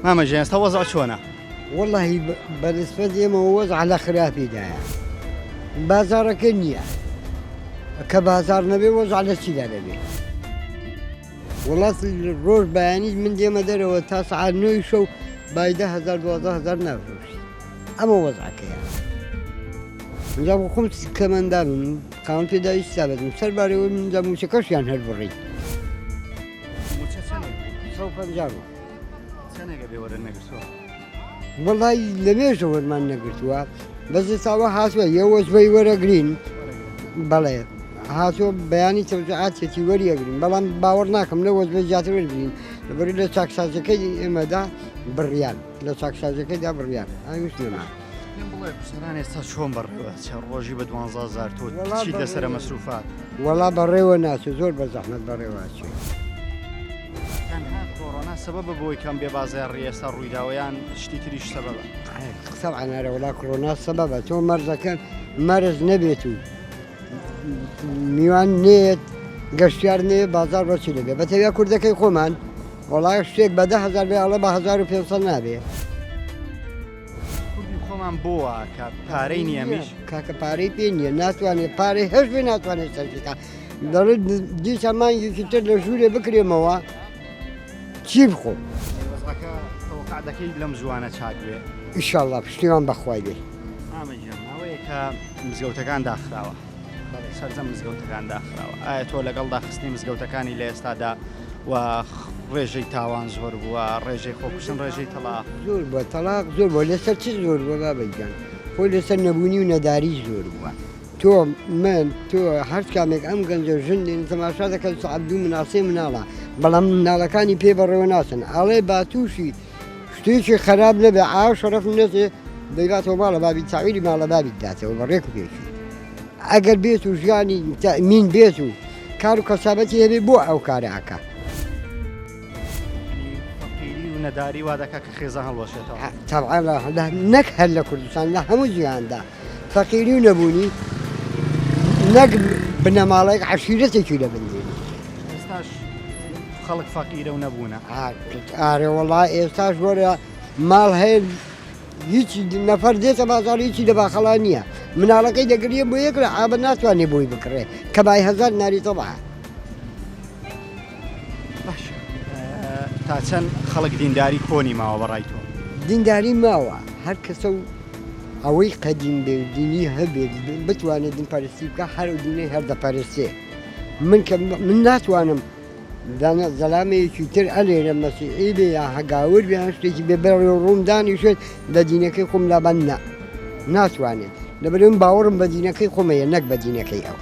ماما جينس وضع شلونه؟ والله بالنسبة لي ما وضع على خرافي دايا بازار كنيا كبازار نبي وضع على السيدة نبي والله الروج بياني من دي مدري وتاسع نويشو بايده 1000 نفروش أما وضعك يعني جابوا 5 كمان دارون كانوا في دا يستابد مسرباري ومن جابوا شكاش يعني هالبري سوف نجابوا سنة قبل ورا النقص والله لم يشوف ما نقصوا بس سوا حاسوا يوش بي ورا جرين بلا حاسوا بياني توجعات تي ورا جرين بلا باورناكم لو وش بيجات ورا جرين لبري له ساكساز كي مدى بالريال له ساكساز كي ده بالريال هاي وش نما والله بسراني استاذ شلون بريوات روجي بدوان زازار تو شي لسر مصروفات والله بريو ناس زور بزحمة بريوات كان ها كورونا سبب بوي كان ببازار رياسة رويداويان شتي تريش سببه طبعا أنا ولا كورونا سببه تو مرضى كان مرض نبيتو میوان نیت گشتیار نی بازار بچیله به بتویا کرده که خومن والله شتیک به 10,000 به الله به 1500 نبی كردي خومن بوا كاري نيامش که پاری پینی ناتوانی پاری هیچ بی ناتوانی سرچیتا دارد دی سامان یکی تر لجوری بکری موا چی بخو وزغك توقع دكي لم زوانه چاكبه ان شاء الله پشتیوان بخوای بی ئامەجان ئەوەیە کە مزگەوتەکان داخراوە سەرجەم مزگەوتەکان داخراوە ئایا تۆ لەگەڵ داخستنی مزگەوتەکانی لە ئێستادا و ڕێژەی تاوان زۆر بووە ڕێژەی خۆکوشتن ڕێژەی تەلاق زۆر بووە تەلاق زۆر بووە لەسەر چ زۆر بووە بابەیجان خۆی لەسەر نەبوونی و نەداری زۆر بووە تۆ هەر کامێک ئەم گەنجە ژندین تەماشا دەکەن عەبدوو مناسێ مناڵە بەڵام مناڵەکانی پێ بەڕێوە ناچن ئاڵێ با تووشی شتێکی خەراب نەبێ ئاو شەرەف نەچێ دەیباتەوە ماڵە بابی تاویلی ماڵە بابی داتەوە بەڕێک و پێشی ئەگەر بێت و ژیانی تەئمین بێت و کار و کەسابەتی هەبێ بۆ ئەو کارەکە فەقیری و نەداری وا دەکا کە خێزە هەڵوەشێتەوە طبعا نەک هەر لە کوردستان لە هەموو جیهاندا فەقیری و نەبوونی نەک بنەماڵەیەک عەشیرەتێکی لە بندێنی ئێستاش خەڵک فەقیرە و نەبوونە ئارێ وەڵای ئێستاش وەرە ماڵ هەیە هیچ نەفەر دێتە بازاڕ هیچی لە باخەڵا نییە مناڵەکەی دەگریە بۆ یەک لە ئابە ناتوانێ بۆی بکڕێ کە بای هەزار ناری تەبعە باش تا چەند خەڵک دینداری کۆنی ماوە بەڕای تۆ دینداری ماوە هەر کەسە و ئەوەی قەدیم بێ و دینی هەبێت بتوانێت دینپەرستی بکە هەر دینەی هەر دەپەرستێ من ناتوانم زەلامەیەکی تر ئەلێرە مەسیحی بێ یا هەگاور بێ هەر شتێکی بێ بەڕێ ڕووم دانیشێت بە دینەکەی خۆم لابەن ناتوانێت لەبەرەوەی باوەڕم بە دینەکەی خۆمەیە نەک بە دینەکەی ئەو